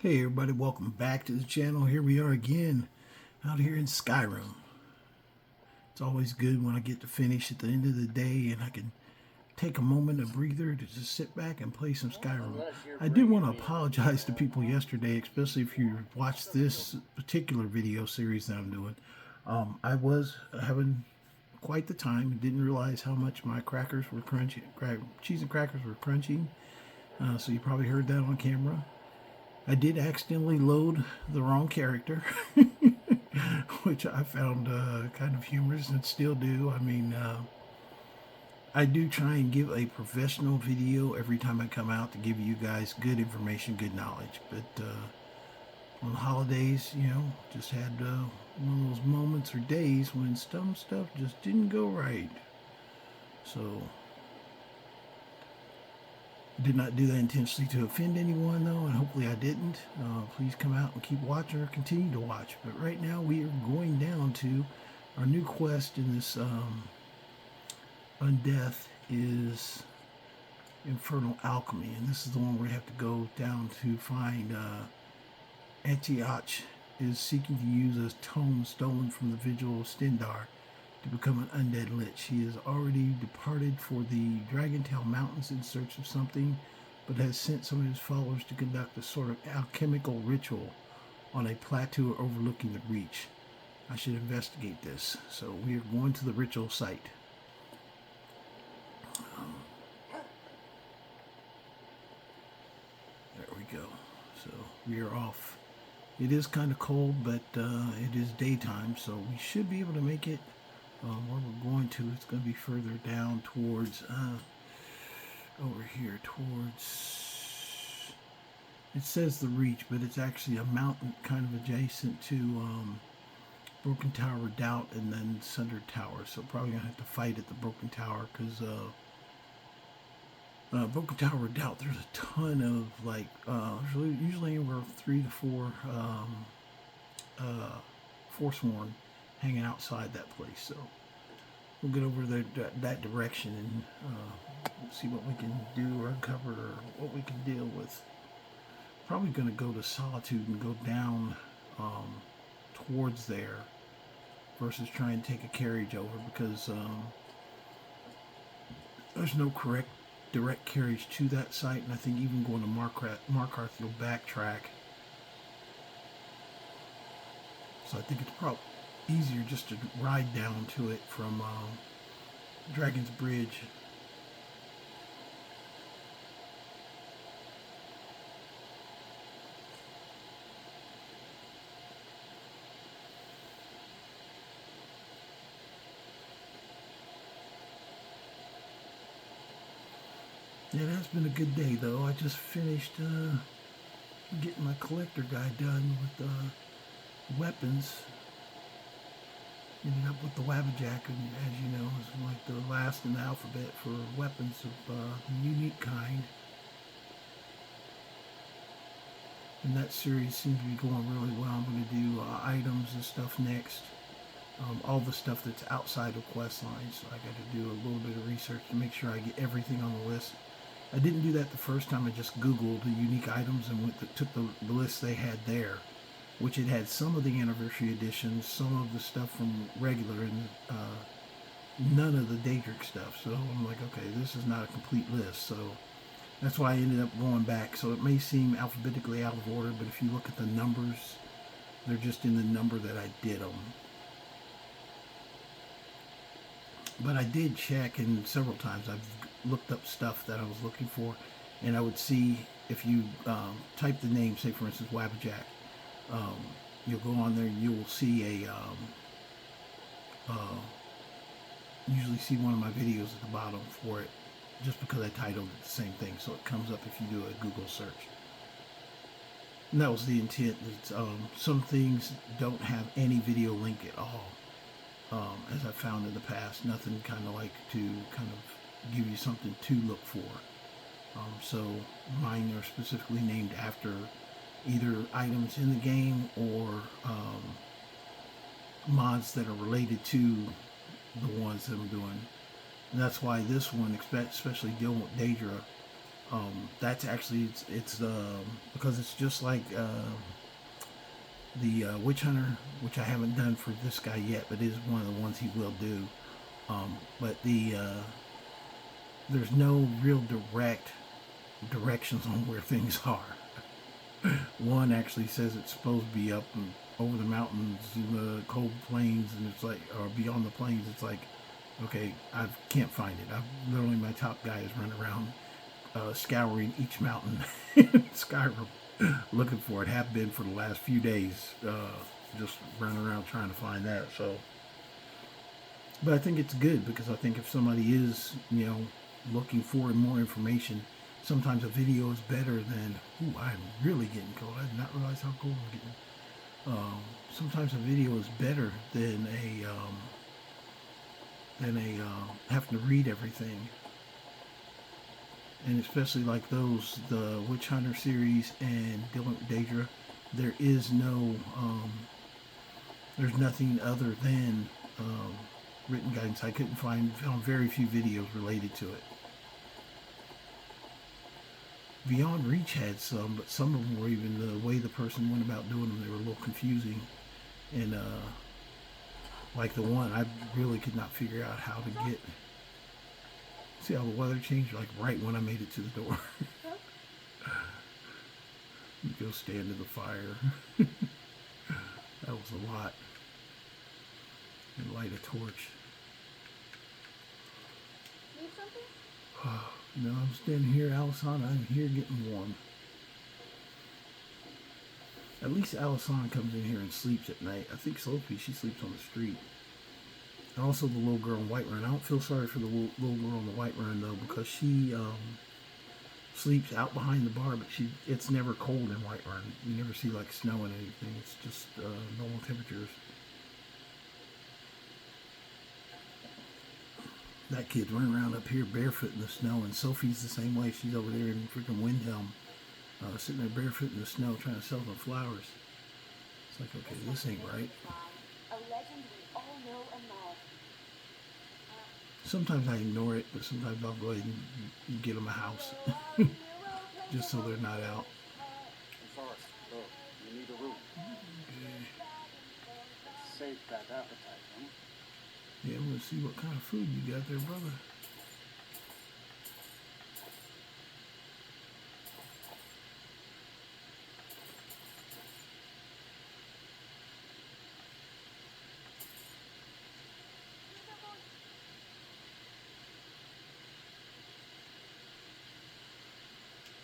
Hey everybody, welcome back to the channel. Here we are again, out here in Skyrim. It's always good when I get to finish at the end of the day and I can take a moment, a breather, to just sit back and play some Skyrim. I do want to apologize to people yesterday, especially if you watched this particular video series that I'm doing. I was having quite the time and didn't realize how much my crackers were crunchy, cheese and crackers were crunchy. So you probably heard that on camera. I did accidentally load the wrong character, which I found kind of humorous and still do. I mean, I do try and give a professional video every time I come out to give you guys good information, good knowledge. But on the holidays, just had one of those moments or days when some stuff just didn't go right. So did not do that intentionally to offend anyone, though, and hopefully I didn't. Please come out and keep watching or continue to watch. But right now we are going down to our new quest in this Undeath is Infernal Alchemy, and this is the one where we have to go down to find Antioch is seeking to use a tome stolen from the Vigil of Stendar to become an undead lich. He has already departed for the Dragontail Mountains in search of something, but has sent some of his followers to conduct a sort of alchemical ritual on a plateau overlooking the Reach. I should investigate this. So we are going to the ritual site. There we go. So we are off. It is kind of cold, but it is daytime, so we should be able to make it. Where we're going to, it's going to be further down towards, over here, towards, it says the Reach, but it's actually a mountain kind of adjacent to Broken Tower Redoubt and then Sundered Tower. So probably going to have to fight at the Broken Tower because Broken Tower Redoubt, there's a ton of, like, usually anywhere 3 to 4 Forsworn hanging outside that place. So we'll get over there that direction and see what we can do or uncover or what we can deal with. Probably going to go to Solitude and go down towards there versus try and take a carriage over because there's no direct carriage to that site, and I think even going to Markarth you'll backtrack. So I think it's probably easier just to ride down to it from Dragon's Bridge. Yeah, it has been a good day though. I just finished getting my collector guy done with weapons. Ended up with the Wabajack, and as you know, is like the last in the alphabet for weapons of the unique kind. And that series seems to be going really well. I'm going to do items and stuff next. All the stuff that's outside of questline, so I got to do a little bit of research to make sure I get everything on the list. I didn't do that the first time. I just Googled the unique items and took the list they had there, which it had some of the anniversary editions, some of the stuff from regular, and none of the Daedra stuff. So I'm like, okay, this is not a complete list. So that's why I ended up going back. So it may seem alphabetically out of order, but if you look at the numbers, they're just in the number that I did them. But I did check, and several times I've looked up stuff that I was looking for, and I would see if you type the name, say for instance Wabajack, you'll go on there and you will see a usually see one of my videos at the bottom for it, just because I titled it the same thing, so it comes up if you do a Google search. And that was the intent. That some things don't have any video link at all, as I found in the past. Nothing kind of like to kind of give you something to look for. So mine are specifically named after either items in the game or mods that are related to the ones that I'm doing. And that's why this one, especially dealing with Daedra, That's actually it's because it's just like the witch hunter, which I haven't done for this guy yet, but is one of the ones he will do. But there's no real direct directions on where things are. One actually says it's supposed to be up and over the mountains in the cold plains, and it's like, or beyond the plains. It's like, okay, I can't find it. I've literally, my top guy is running around scouring each mountain in Skyrim looking for it. Have been for the last few days, just running around trying to find that. So, but I think it's good because I think if somebody is, looking for more information, sometimes a video is better than, ooh, I'm really getting cold. I did not realize how cold I'm getting. Sometimes a video is better than having to read everything. And especially like those, the Witch Hunter series and Daedra, there is no, there's nothing other than written guidance. I couldn't found very few videos related to it. Beyond Reach had some, but some of them were, even the way the person went about doing them, they were a little confusing. And like the one, I really could not figure out how to get. See how the weather changed like right when I made it to the door. Go stand in the fire. That was a lot. And light a torch. Need something? No, I'm standing here, Alisana. I'm here getting warm. At least Alisana comes in here and sleeps at night. I think Sophie, she sleeps on the street. And also the little girl in Whiterun. I don't feel sorry for the little girl in the Whiterun though, because she sleeps out behind the bar, but it's never cold in Whiterun. You never see like snow and anything. It's just normal temperatures. That kid's running around up here barefoot in the snow, and Sophie's the same way. She's over there in freaking Windhelm, sitting there barefoot in the snow trying to sell some flowers. It's like, okay, this ain't right. Sometimes I ignore it, but sometimes I'll go ahead and get them a house, just so they're not out. You need a room. Okay. Save that appetite, huh? Yeah, I'm gonna see what kind of food you got there, brother.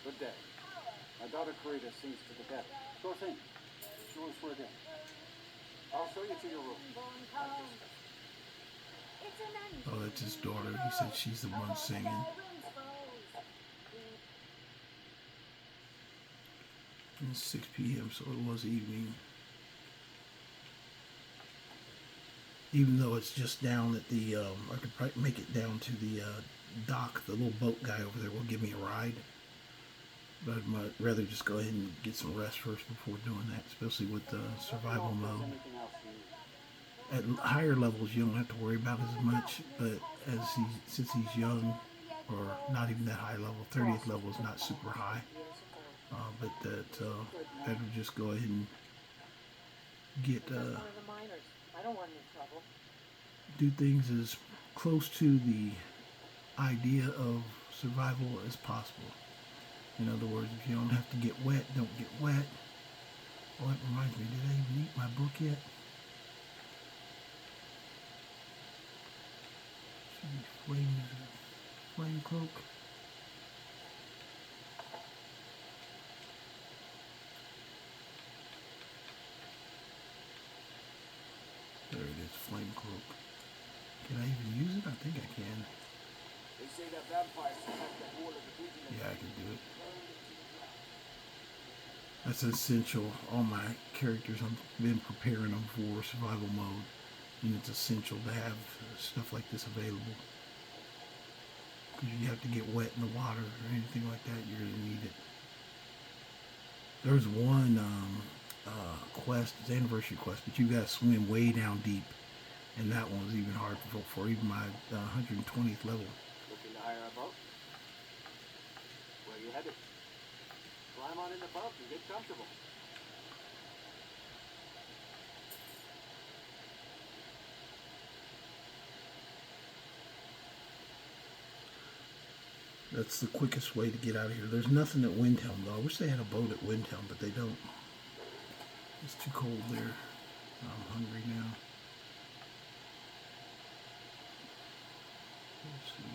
Good day. My daughter Karita sings to the devil. Sure thing. Yours for a day. I'll show you to your room. Oh, that's his daughter. He said she's the one singing. It's 6 p.m., so it was evening. Even though it's just down at the, I could probably make it down to the dock. The little boat guy over there will give me a ride. But I'd rather just go ahead and get some rest first before doing that, especially with the survival mode. At higher levels, you don't have to worry about it as much, but since he's young, or not even that high level, 30th level is not super high. But better just go ahead and get do things as close to the idea of survival as possible. In other words, if you don't have to get wet, don't get wet. Oh, that reminds me, did I even eat my book yet? Flame cloak. There it is, flame cloak. Can I even use it? I think I can. They say that vampires attack the wall of the region. Yeah, I can do it. That's essential. All my characters, I've been preparing them for survival mode. And it's essential to have stuff like this available. Because you have to get wet in the water or anything like that, you're going to need it. There's one quest, it's an anniversary quest, but you got to swim way down deep. And that one was even hard for even my 120th level. Looking to hire a boat? Well, headed? Climb on in the boat and get comfortable. That's the quickest way to get out of here. There's nothing at Windhelm, though. I wish they had a boat at Windhelm, but they don't. It's too cold there. I'm hungry now. Let's see here.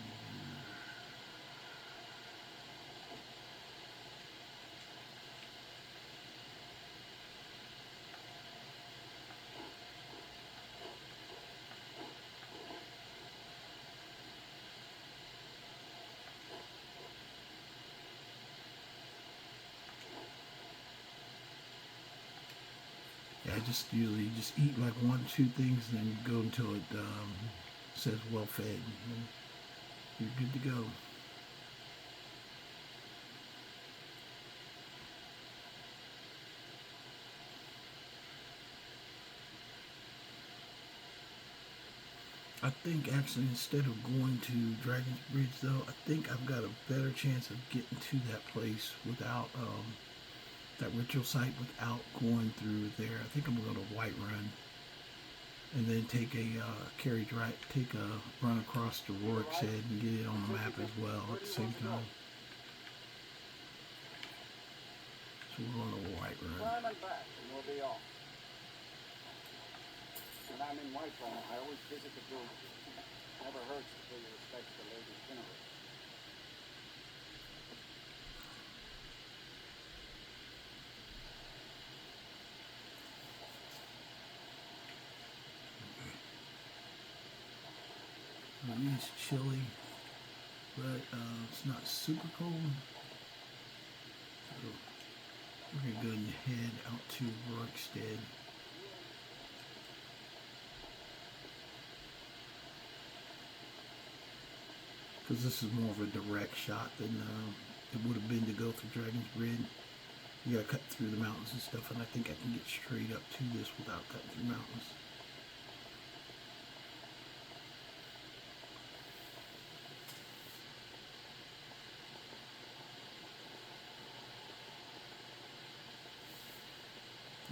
Yeah, I just usually just eat like 1-2 things and then go until it says well fed, and you're good to go. I think actually instead of going to Dragon's Bridge though, I think I've got a better chance of getting to that place without that ritual site without going through there. I think I'm going to Whiterun and then take a run across to Rorik's Head and get it on the map as well at the same time. So we're going to Whiterun. Climb and back and we'll be off. When I'm in Whiterun, I always visit the group. Never hurts to pay your respects to Lady General. It is chilly, but it's not super cold. So we're going to go ahead and head out to Rorik's Head. Because this is more of a direct shot than it would have been to go through Dragon's Bridge. You gotta cut through the mountains and stuff, and I think I can get straight up to this without cutting through mountains.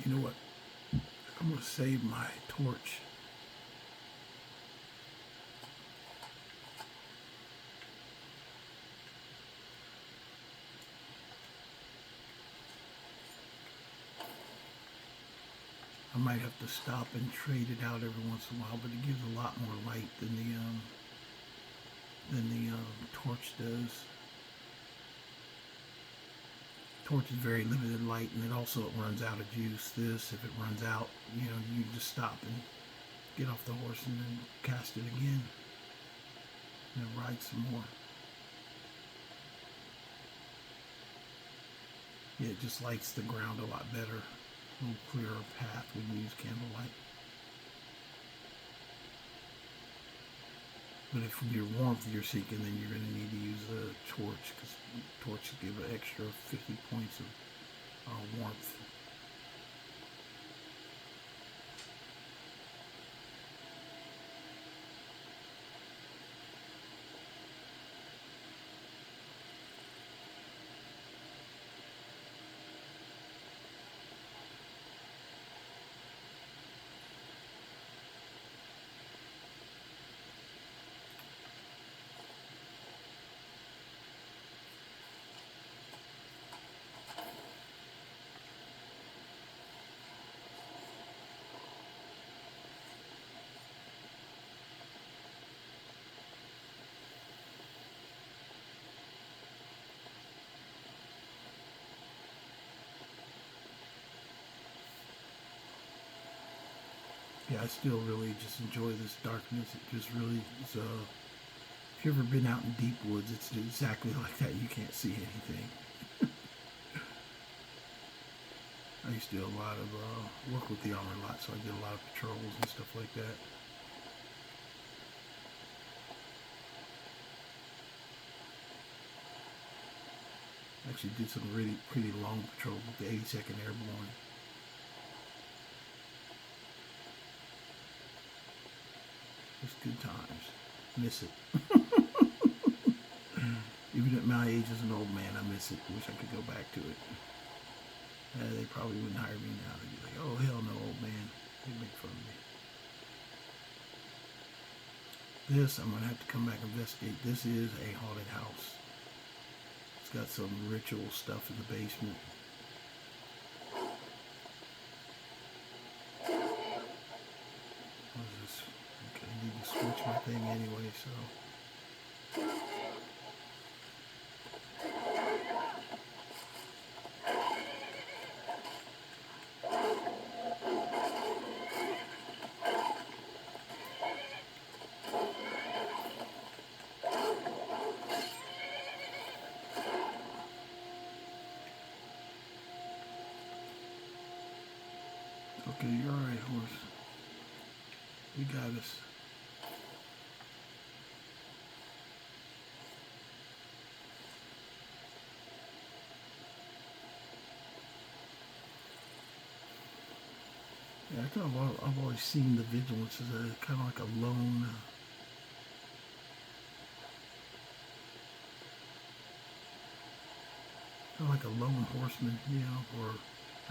You know what? I'm gonna save my torch. I might have to stop and trade it out every once in a while, but it gives a lot more light than the torch does. Torch is very limited light, and it also runs out of juice. This, if it runs out, you know, you just stop and get off the horse and then cast it again, and then ride some more. Yeah, it just lights the ground a lot better. A little clearer path when you use candlelight. But if your warmth you're seeking, then you're going to need to use a torch, because torches give an extra 50 points of warmth. Yeah, I still really just enjoy this darkness. It just really is, if you've ever been out in deep woods, it's exactly like that. You can't see anything. I used to do a lot of, work with the armor a lot, so I did a lot of patrols and stuff like that. Actually did some really pretty long patrols with the 82nd Airborne. Just good times. Miss it. Even at my age as an old man, I miss it. Wish I could go back to it. They probably wouldn't hire me now. They'd be like, oh, hell no, old man. They'd make fun of me. This, I'm going to have to come back and investigate. This is a haunted house. It's got some ritual stuff in the basement. What is this? Okay, I need to switch my thing anyway, so... Okay, you're alright, horse. We got us. Yeah, I've always seen the vigilance as a kind of like a lone, kind of like a lone horseman, you know. Or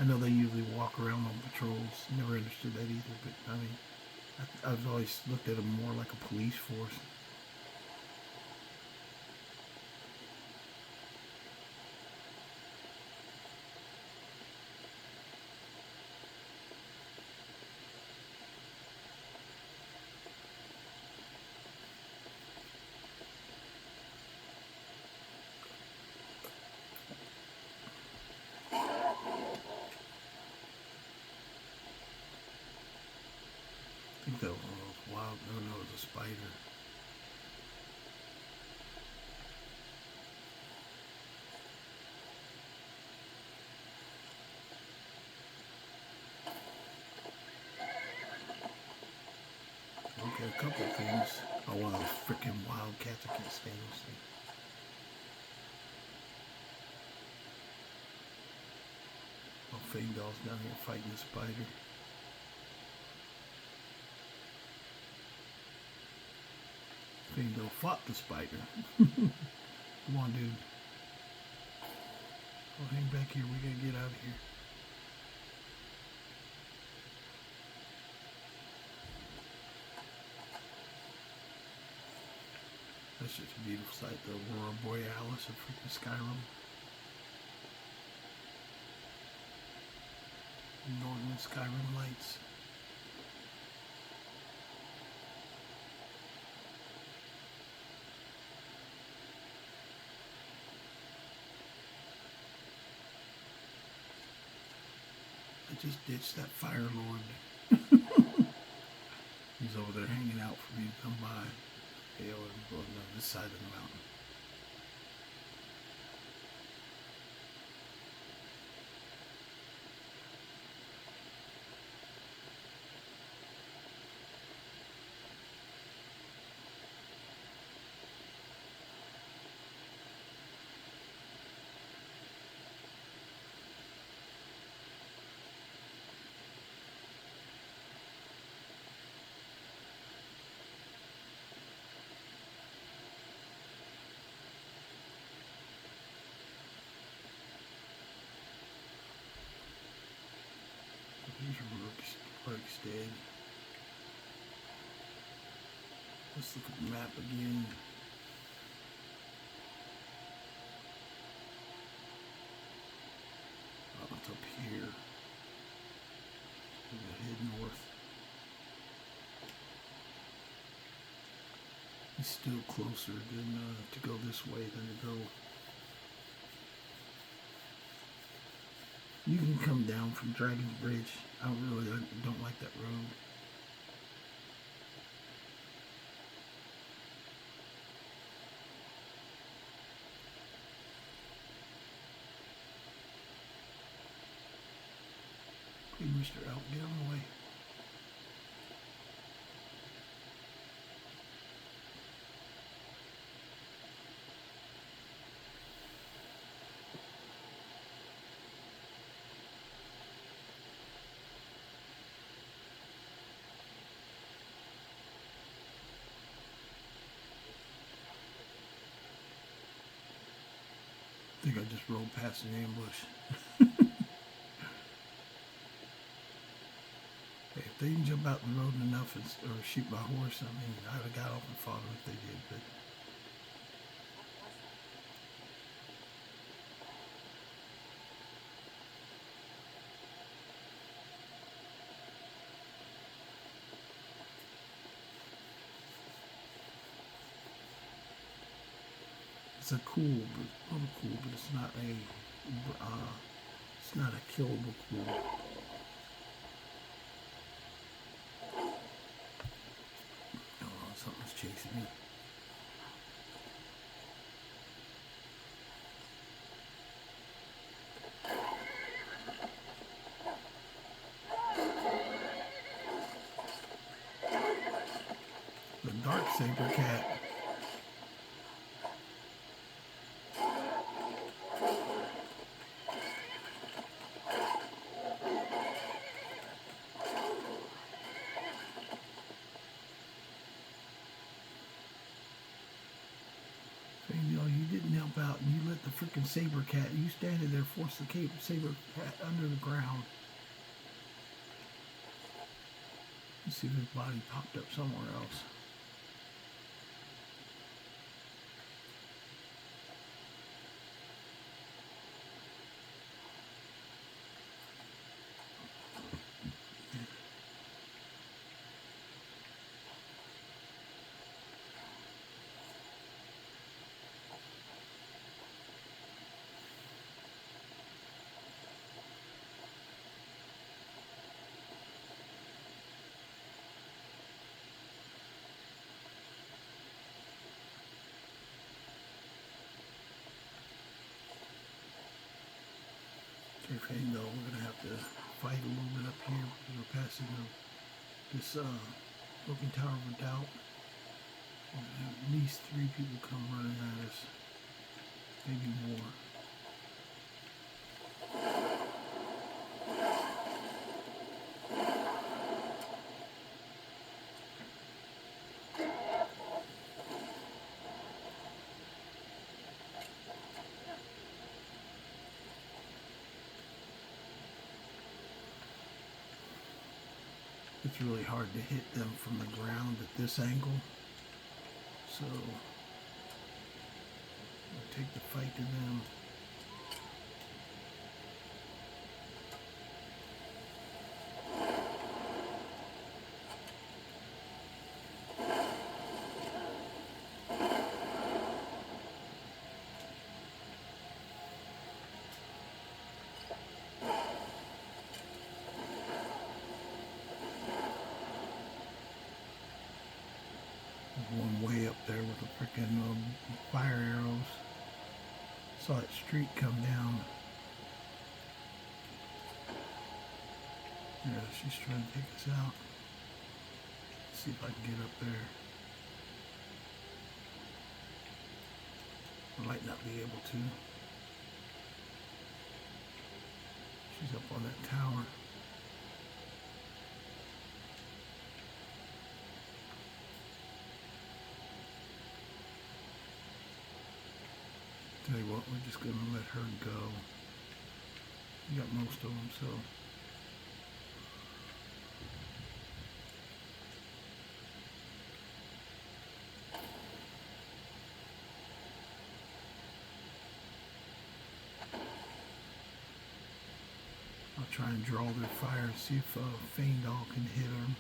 I know they usually walk around on patrols. Never understood that either, but I mean, I've always looked at them more like a police force. I think that was wild. No, it was a spider. Okay, a couple of things. Oh, one of those freaking wildcats. I can't stand those things. Oh, Fangdal's down here fighting the spider. Fangdal fought the spider. Come on, dude. Oh, hang back here. We gotta get out of here. That's just a beautiful sight, the Aurora Borealis of freaking Skyrim. Northern Skyrim lights. I just ditched that Fire Lord. He's over there hanging out for me to come by. Hey, I'm going on this side of the mountain. Rook's dead. Let's look at the map again. Oh, it's up here. We're gonna head north. It's still closer than to go this way than to go. You can come down from Dragon's Bridge. I don't like that road. Hey, Mr. Elk, get on the way. just rode past an ambush. Hey, if they didn't jump out in the road enough or shoot my horse, I mean, I'd have got off and fought them if they did, but... It's a cool, but it's not a killable cool. Oh, something's chasing me. The dark saber cat. You didn't help out, and you let the freaking saber cat. You standing there, force the saber cat under the ground. Let's see if his body popped up somewhere else. Okay, Fango, we're gonna have to fight a little bit up here because we're passing this broken tower of redoubt. We're gonna have at least 3 people come running at us, maybe more. It's really hard to hit them from the ground at this angle, so I'll take the fight to them. One way up there with the freaking fire arrows. Saw that streak come down. Yeah, she's trying to take us out. Let's see if I can get up there. I might not be able to. She's up on that tower. Tell you what, we're just going to let her go. We got most of them, so. I'll try and draw their fire and see if Faendal can hit them.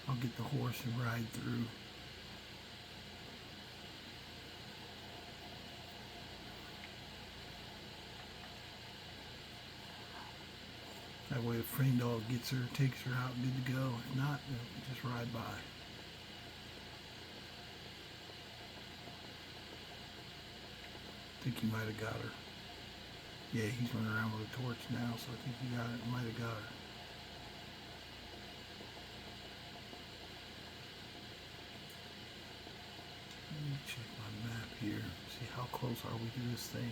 I'll get the horse and ride through. That way if Faendal gets her, takes her out, good to go. If not, just ride by. I think he might have got her. Yeah, he's running around with a torch now, so I think he might have got her. Let me check my map here, see how close are we to this thing.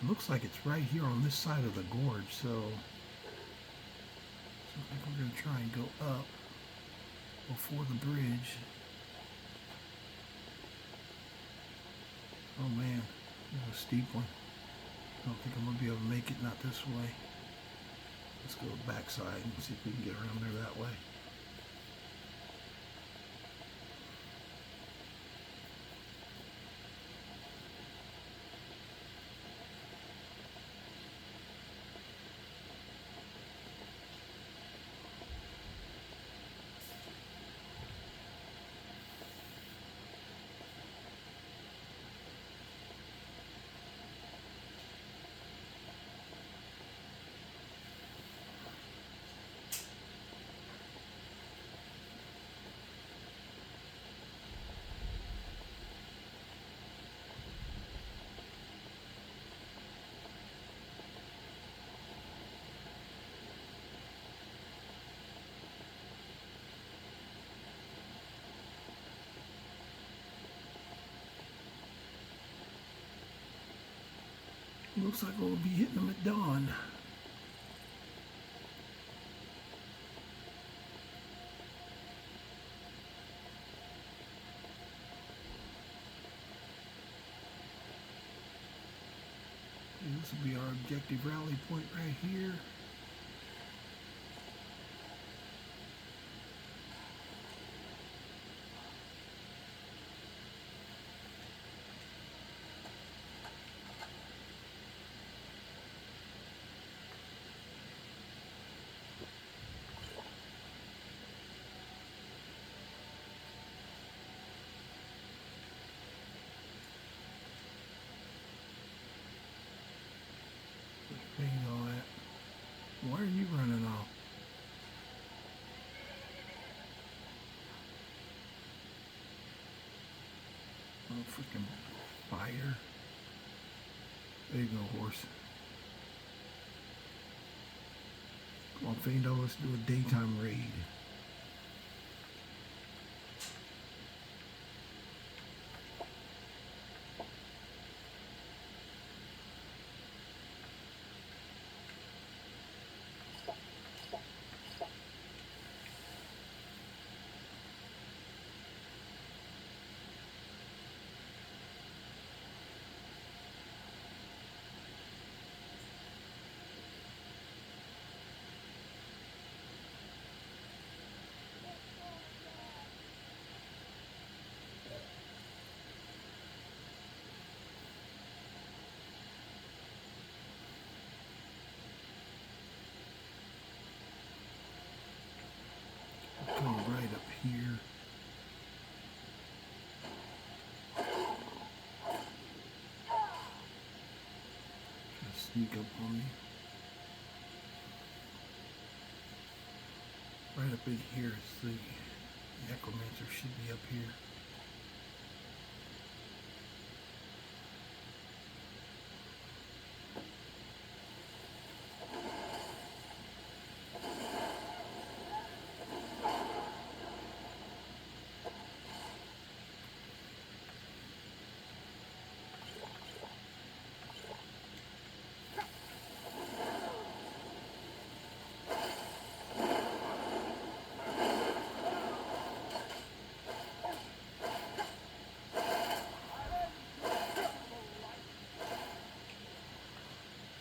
It looks like it's right here on this side of the gorge, so I think we're going to try and go up before the bridge. Oh man, there's a steep one. I don't think I'm going to be able to make it, not this way. Let's go backside and see if we can get around there that way. Looks like we'll be hitting them at dawn. This will be our objective rally point right here. All that. Why are you running off? Oh, freaking fire. There you go, horse. Come on, Fando, let's do a daytime raid. Go right up here. Try to sneak up on me. Right up in here is the necromancer, should be up here.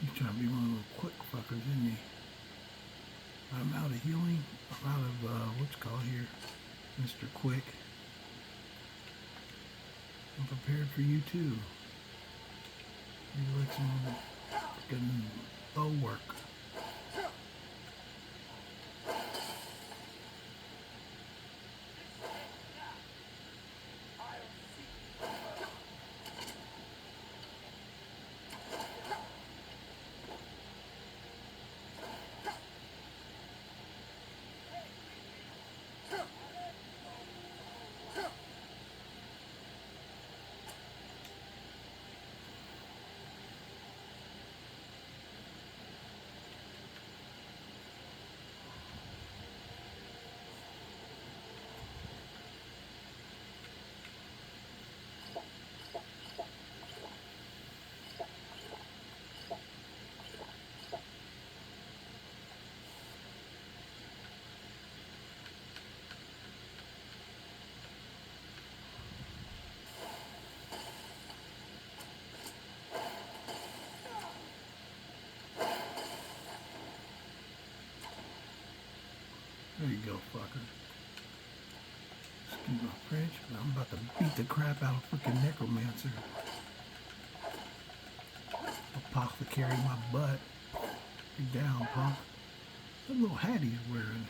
He's trying to be one of those quick fuckers, isn't he? I'm out of healing. I'm out of, what's it called here? Mr. Quick. I'm prepared for you too. You like some fucking bow work. There you go, fucker. Excuse my French, but I'm about to beat the crap out of freaking necromancer. Apothecary my butt. You're down, punk. That little hat he's wearing.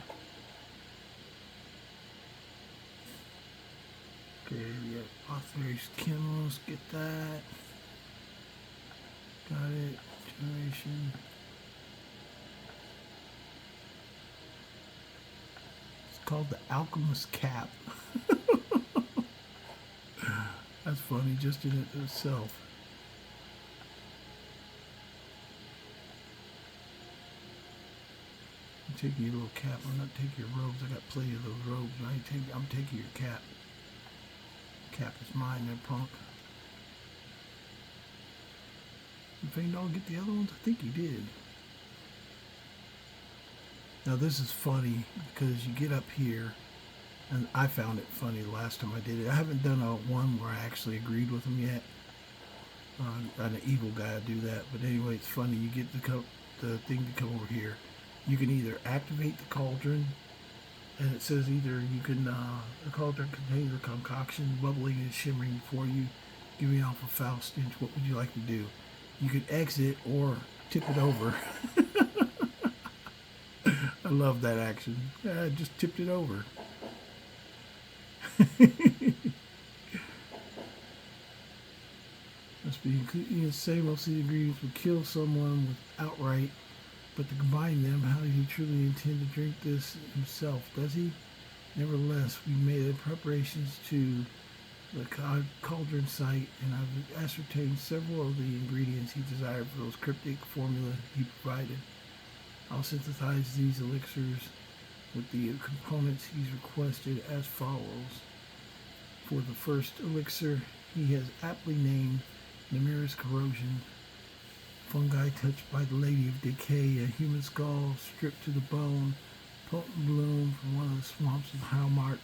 Okay, we got apothecary's chemos. Get that. Got it. Generation. It's called the Alchemist Cap. That's funny just in it itself. I'm taking your little cap. I'm not taking your robes. I got plenty of those robes. I'm taking your cap. Cap is mine there, punk. Did Fangdog get the other ones? I think he did. Now this is funny because you get up here, and I found it funny the last time I did it. I haven't done a one where I actually agreed with him yet. I'm an evil guy to do that, but anyway, it's funny. You get the thing to come over here. You can either activate the cauldron, and it says either you can, the cauldron contains a concoction bubbling and shimmering before you, giving off a foul stench. What would you like to do? You could exit or tip it over. I love that action. I just tipped it over. Must be including the same. Most of the ingredients would kill someone with outright. But to combine them, how does he truly intend to drink this himself? Does he? Nevertheless, we made the preparations to the cauldron site, and I've ascertained several of the ingredients he desired for those cryptic formula he provided. I'll synthesize these elixirs with the components he's requested as follows. For the first elixir, he has aptly named Nemira's Corrosion. Fungi touched by the Lady of Decay, a human skull stripped to the bone, potent bloom from one of the swamps of Howmart.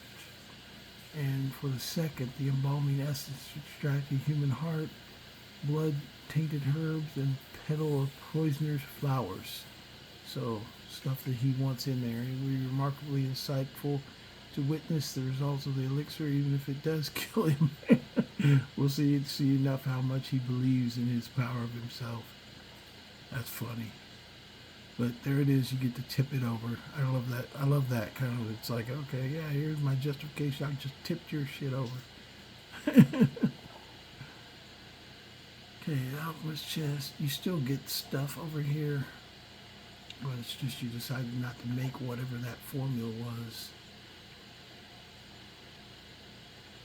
And for the second, the embalming essence to extract a human heart, blood-tainted herbs, and petal of poisoners' flowers. So, stuff that he wants in there. And we're remarkably insightful to witness the results of the elixir, even if it does kill him. We'll see enough how much he believes in his power of himself. That's funny. But there it is. You get to tip it over. I love that. I love that kind of. It's like, okay, yeah, here's my justification. I just tipped your shit over. Okay, alchemist chest. You still get stuff over here, but it's just you decided not to make whatever that formula was.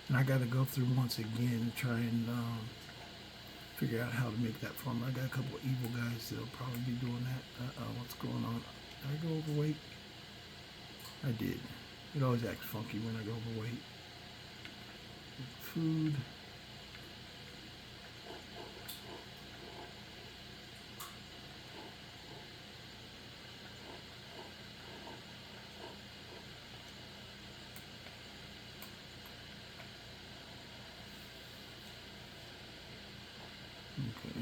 And I got to go through once again and try and figure out how to make that formula. I got a couple of evil guys that'll probably be doing that. What's going on? Did I go overweight? I did. It always acts funky when I go overweight. Food. Okay.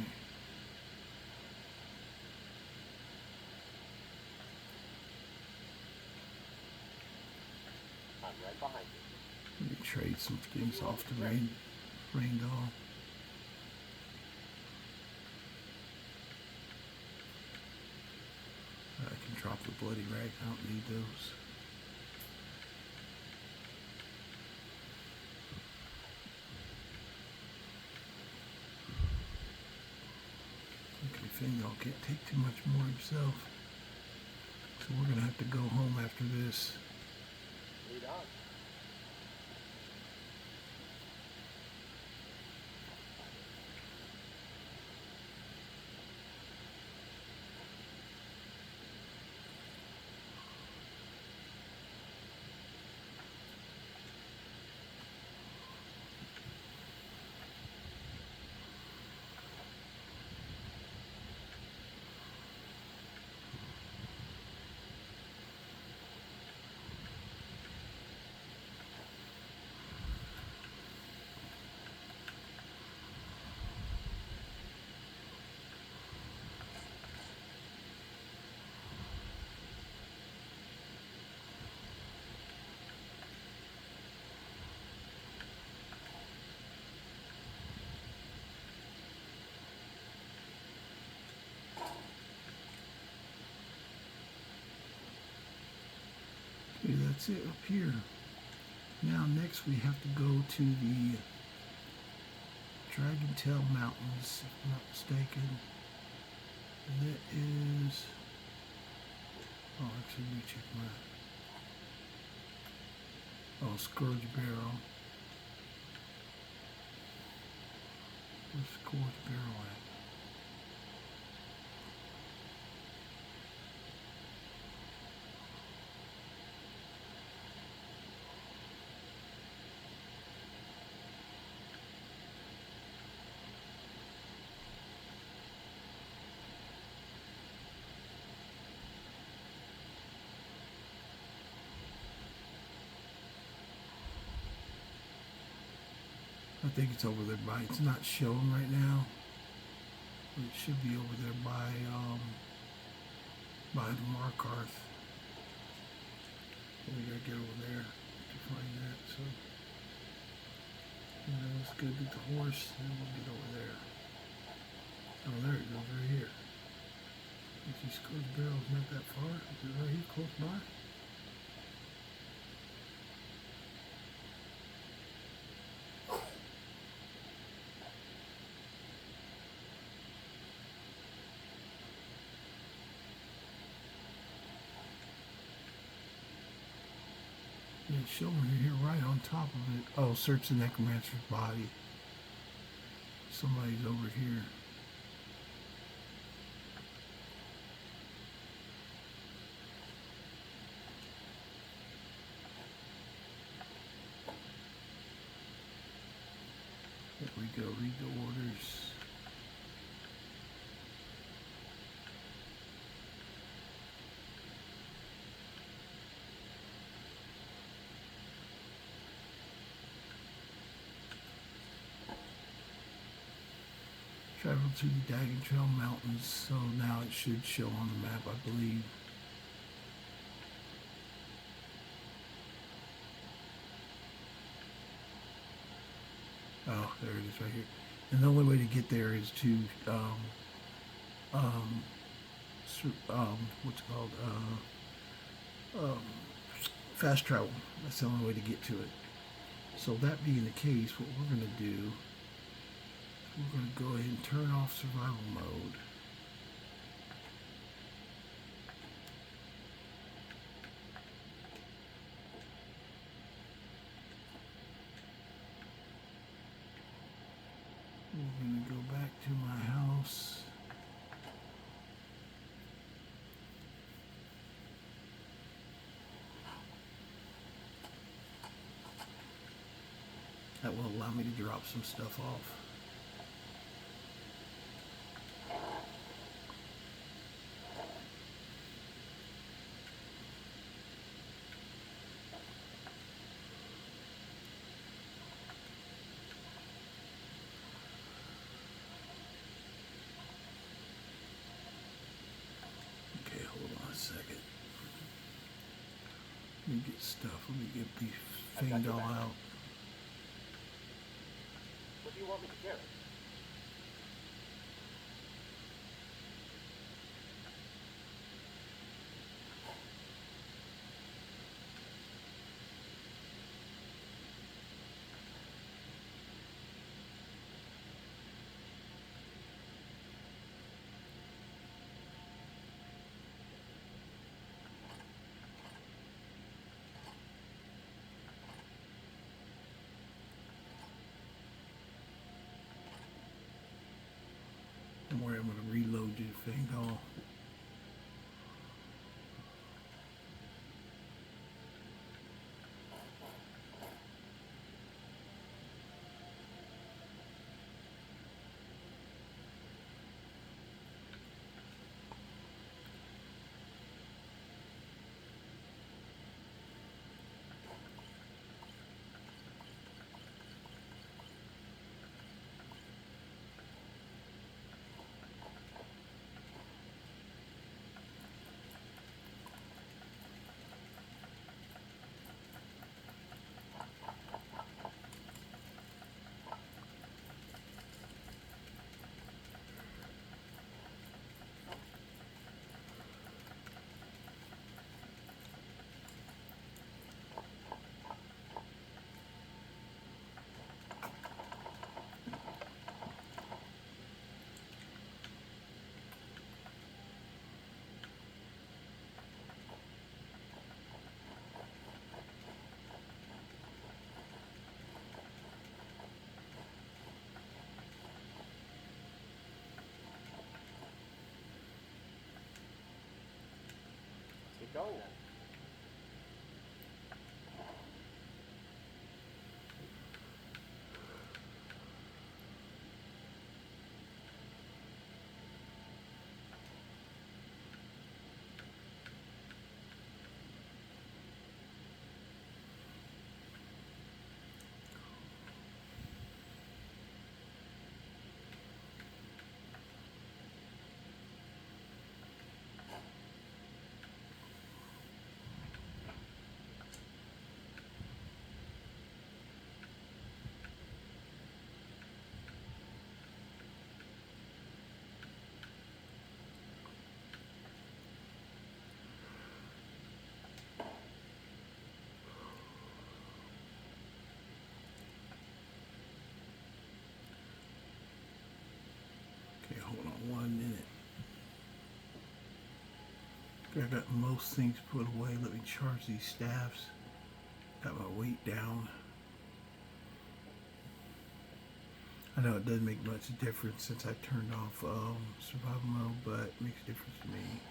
I'm right behind you. Let me trade some things off to Rain Doll. I can drop the bloody rag. I don't need those. Y'all can't take too much more himself. So we're gonna have to go home after this. Lead on. Okay, that's it up here. Now next we have to go to the Dragontail Mountains, if I'm not mistaken. And that is... Oh, actually, let me check my... Oh, Scourge Barrel. Where's Scourge Barrel at? I think it's over there by, it's not showing right now, but it should be over there by the Markarth. We gotta get over there to find that, so, let's go get the horse, and then we'll get over there. Oh, there it goes, right here. You see Scourge Barrel's not that far, is it right here close by? It's showing here right on top of it. Oh, search the necromancer's body. Somebody's over here. There we go, read the orders. Travel to the Dragontail Mountains, so now it should show on the map, I believe. Oh, there it is right here. And the only way to get there is to, what's it called? Fast travel. That's the only way to get to it. So that being the case, what we're going to do, we're going to go ahead and turn off survival mode. We're going to go back to my house. That will allow me to drop some stuff off. Okay, hold on a second. Let me get stuff. Let me get these fanged all out. What do you want me to carry? Don't worry, I'm going to reload you, fanged all. Keep going then. Okay, hold on 1 minute. I got most things put away. Let me charge these staffs. Got my weight down. I know it doesn't make much difference since I turned off survival mode, but it makes a difference to me.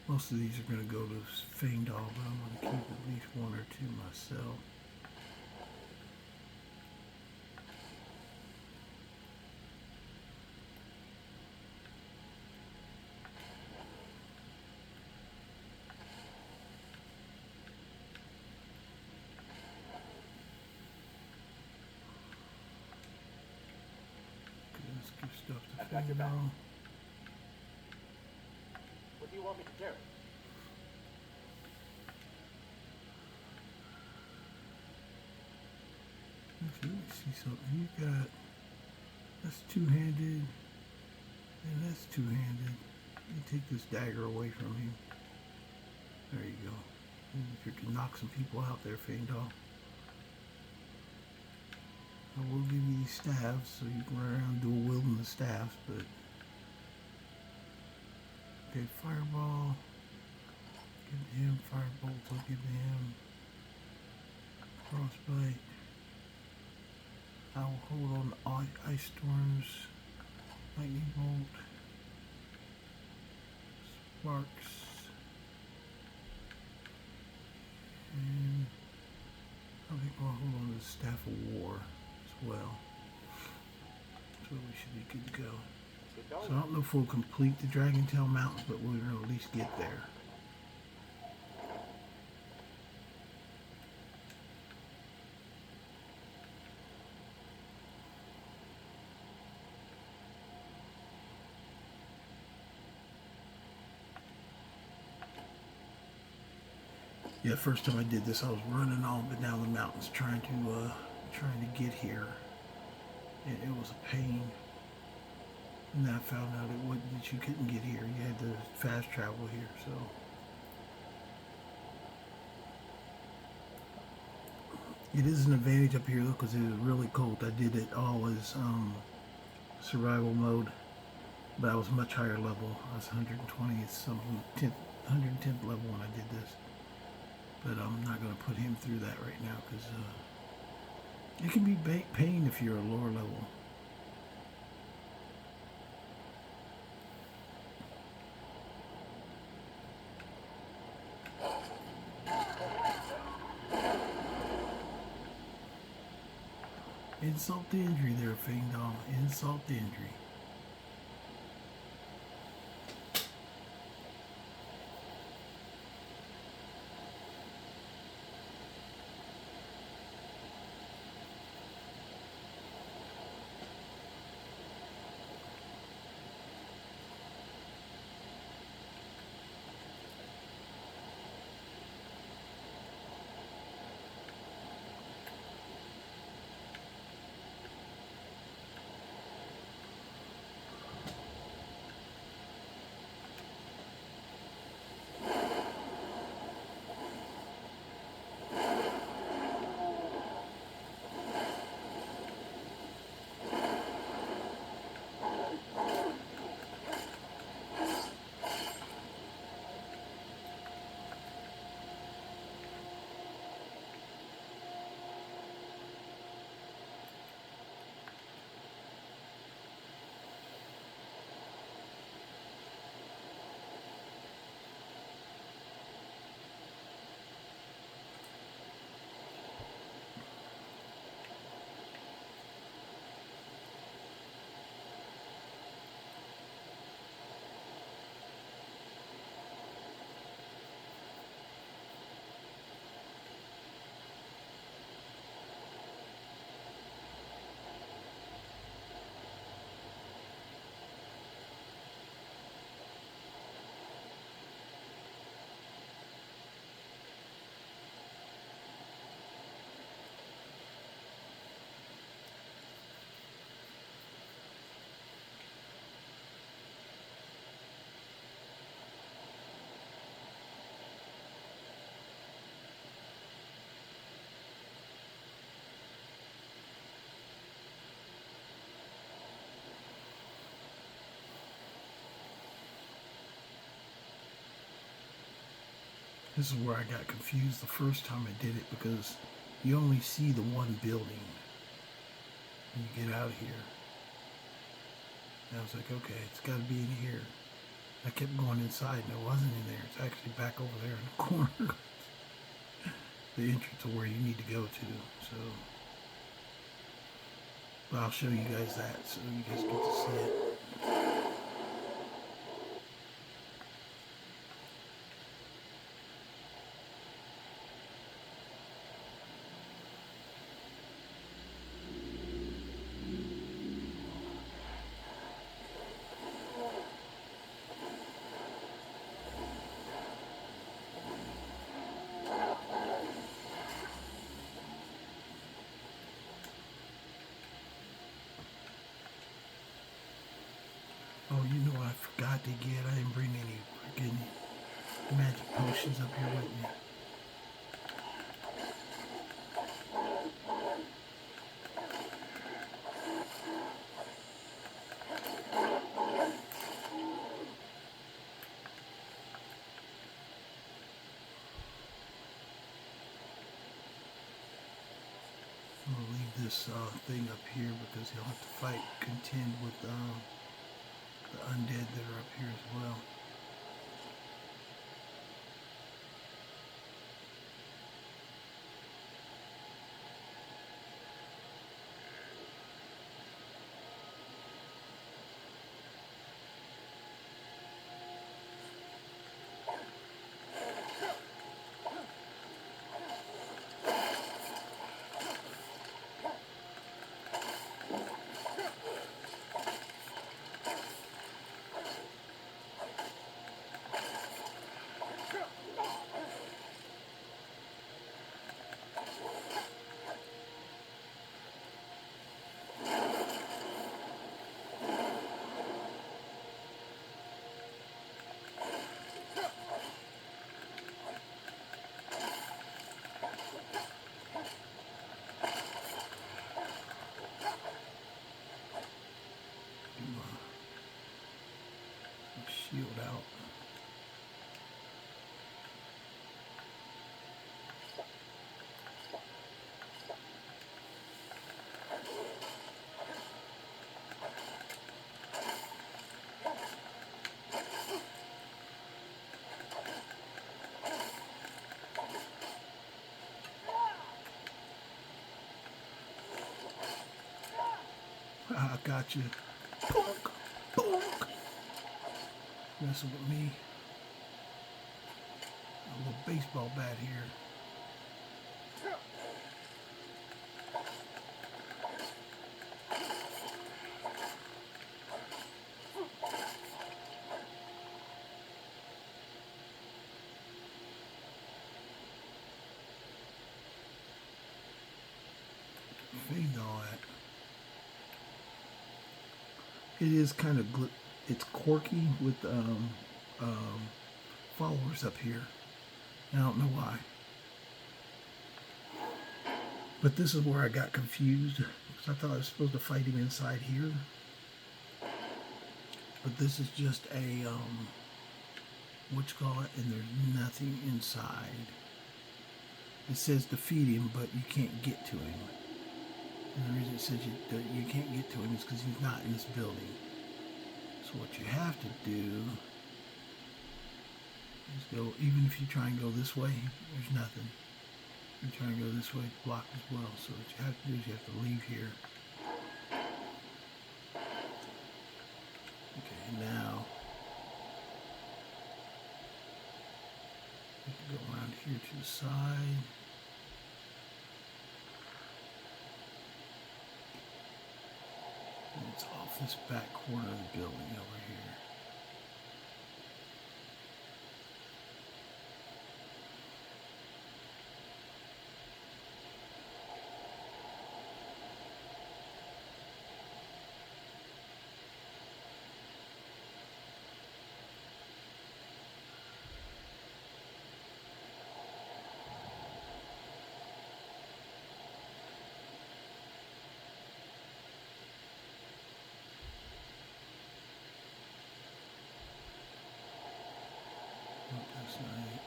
Most of these are going to go to Faendal, but I'm going to keep at least 1 or 2 myself. Let's give stuff to Faendal. What do you want me to carry? Let me see something. You got, that's two-handed, and that's two-handed. You take this dagger away from him. There you go. If you can knock some people out there, Faendal. I will give you these staves so you can run around dual wielding the staves, but okay, fireball. Give him firebolt, I'll give him frostbite. I will hold on to ice storms, lightning bolt, sparks, and I think I'll hold on to the staff of war as well. So we should be good to go. Keep So going. I don't know if we'll complete the Dragontail Mountains, but we're gonna at least get there. Yeah, first time I did this, I was running all but down the mountains trying to get here, and it was a pain. And then I found out that you couldn't get here. You had to fast travel here. So it is an advantage up here though, because it is really cold. I did it all as survival mode, but I was much higher level. I was 120th something, 110th level when I did this. But I'm not going to put him through that right now because it can be pain if you're a lower level. Insult to injury there, Faendal. Insult to injury. This is where I got confused the first time I did it because you only see the one building when you get out of here. And I was like, okay, it's got to be in here. I kept going inside and it wasn't in there. It's actually back over there in the corner. The entrance to where you need to go to. So, but I'll show you guys that so you guys get to see it. Oh, you know what I forgot to get? I didn't bring any freaking magic potions up here with me. I'm gonna leave this thing up here because he'll have to contend with the undead that are up here as well. Shield out. I got you. Bonk, bonk. Messing with me. A little baseball bat here. Fade all that. It is kind of it's quirky with followers up here. I don't know why. But this is where I got confused because I thought I was supposed to fight him inside here. But this is just a what you call it, and there's nothing inside. It says defeat him, but you can't get to him. And the reason it says you can't get to him is because he's not in this building. So what you have to do is go, even if you try and go this way, there's nothing. If you try and go this way, it's blocked as well. So what you have to do is you have to leave here. Okay, now we can go around here to the side. And it's off this back corner of the building over here. That's not it.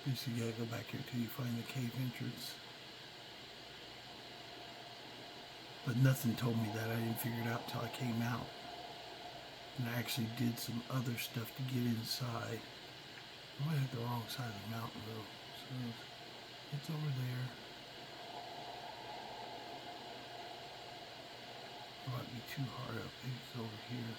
Just you gotta go back here till you find the cave entrance. But nothing told me that. I didn't figure it out till I came out. And I actually did some other stuff to get inside. I might have the wrong side of the mountain though. So it's over there. It might be too hard up. Maybe it's over here.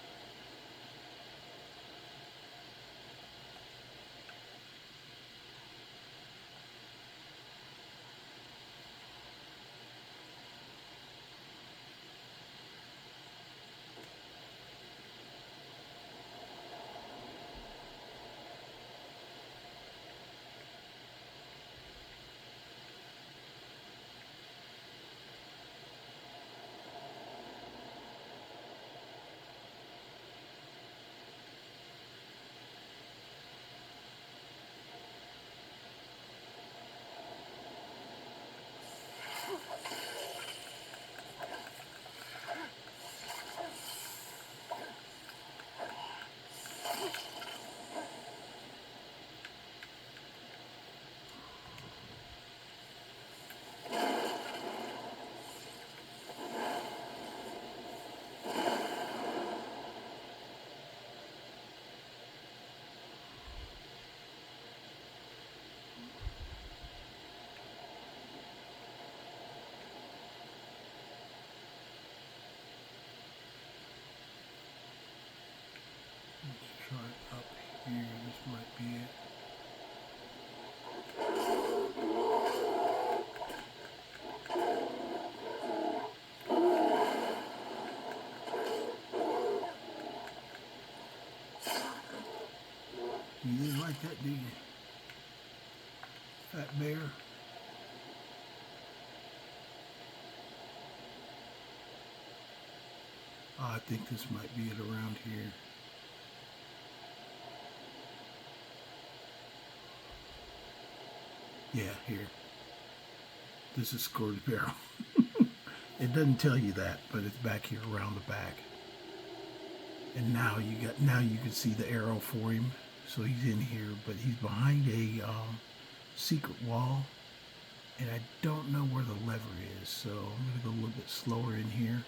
Let's try up here. This might be it. You didn't like that, do you? Fat bear. Oh, I think this might be it around here. Yeah, here. This is Scourge Barrel. It doesn't tell you that, but it's back here around the back. And now you can see the arrow for him. So he's in here, but he's behind a secret wall, and I don't know where the lever is. So I'm gonna go a little bit slower in here.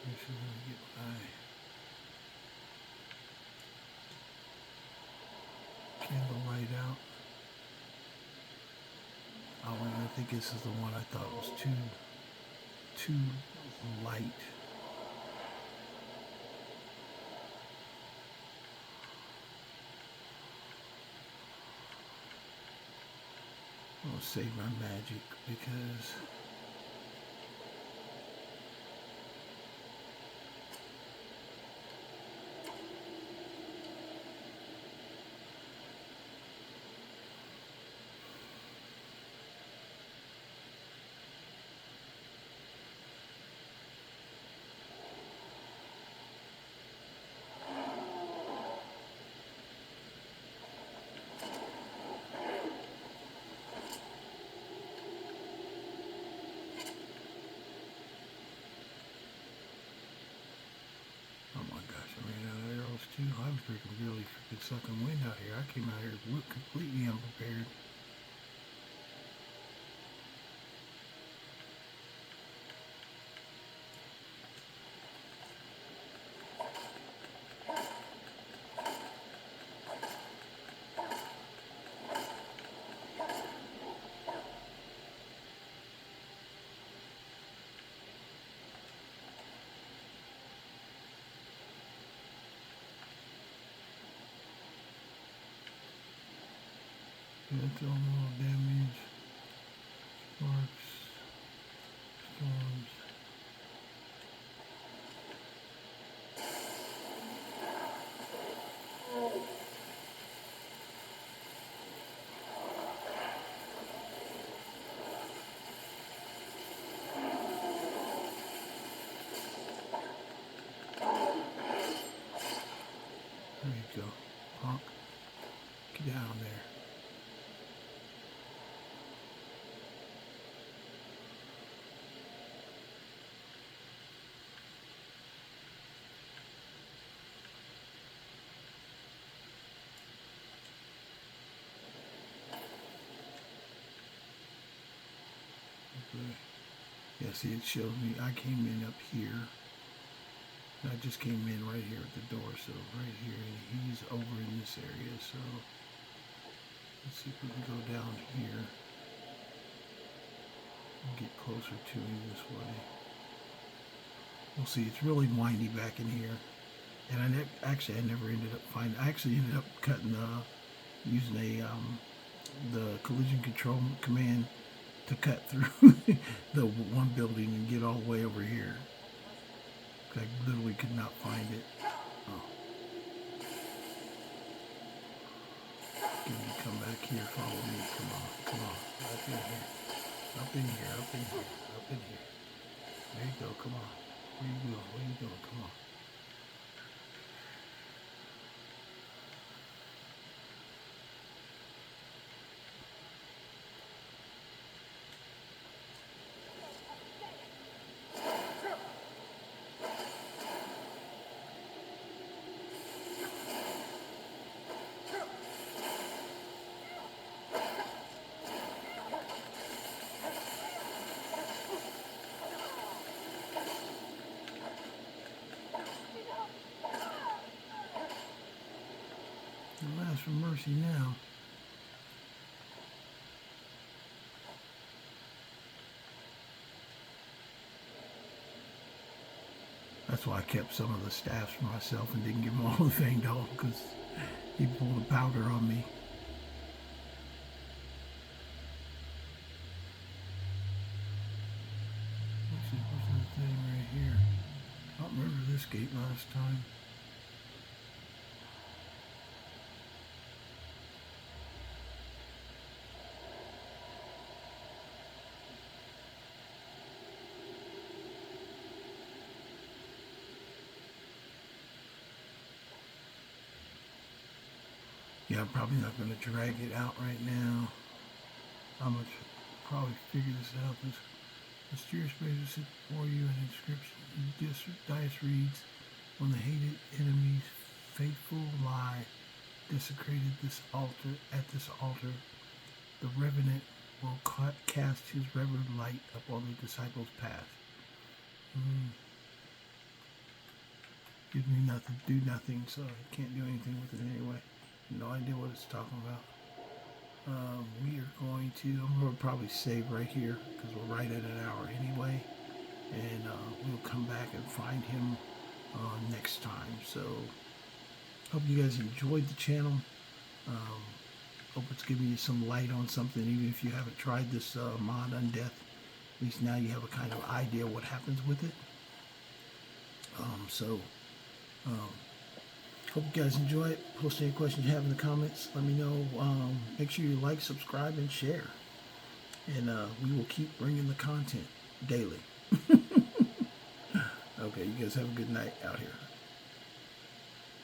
Make sure I get my candle light out. Oh, and I think this is the one I thought was too light. I'm gonna save my magic because I was freaking really freaking sucking wind out here. I came out here completely unprepared. That's all little damage. Sparks. Storms. There you go, punk. Get down there. Yeah, see, it showed me. I came in up here. I just came in right here at the door, so right here, and he's over in this area, so let's see if we can go down here and get closer to him this way. We'll see, it's really windy back in here, and I never ended up finding, I actually ended up cutting, using the collision control command to cut through the one building and get all the way over here. I literally could not find it. Oh. Can you come back here? Follow me. Come on. Come on. Up in here. Up in here. Up in here. Up in here. There you go. Come on. Where you going? Where you going? Come on. Ask for mercy now. That's why I kept some of the staffs for myself and didn't give them all the Fang Dog, because he pulled a powder on me. Let's see, what's that thing right here? I don't remember this gate last time. Yeah, I'm probably not going to drag it out right now. I'm going to probably figure this out. This mysterious razor sits before you, an inscription. This dice reads, when the hated enemy's fateful lie desecrated this altar, at this altar, the revenant will cast his reverend light upon the disciples' path. Gives me nothing, do nothing, so I can't do anything with it anyway. No idea what it's talking about. We are going to, I'm going to probably save right here because we're right at an hour anyway. And we'll come back and find him next time. So, hope you guys enjoyed the channel. Hope it's giving you some light on something, even if you haven't tried this mod Undeath. At least now you have a kind of idea what happens with it. Hope you guys enjoy it. Post any questions you have in the comments. Let me know. Make sure you like, subscribe, and share. And we will keep bringing the content daily. Okay, you guys have a good night out here.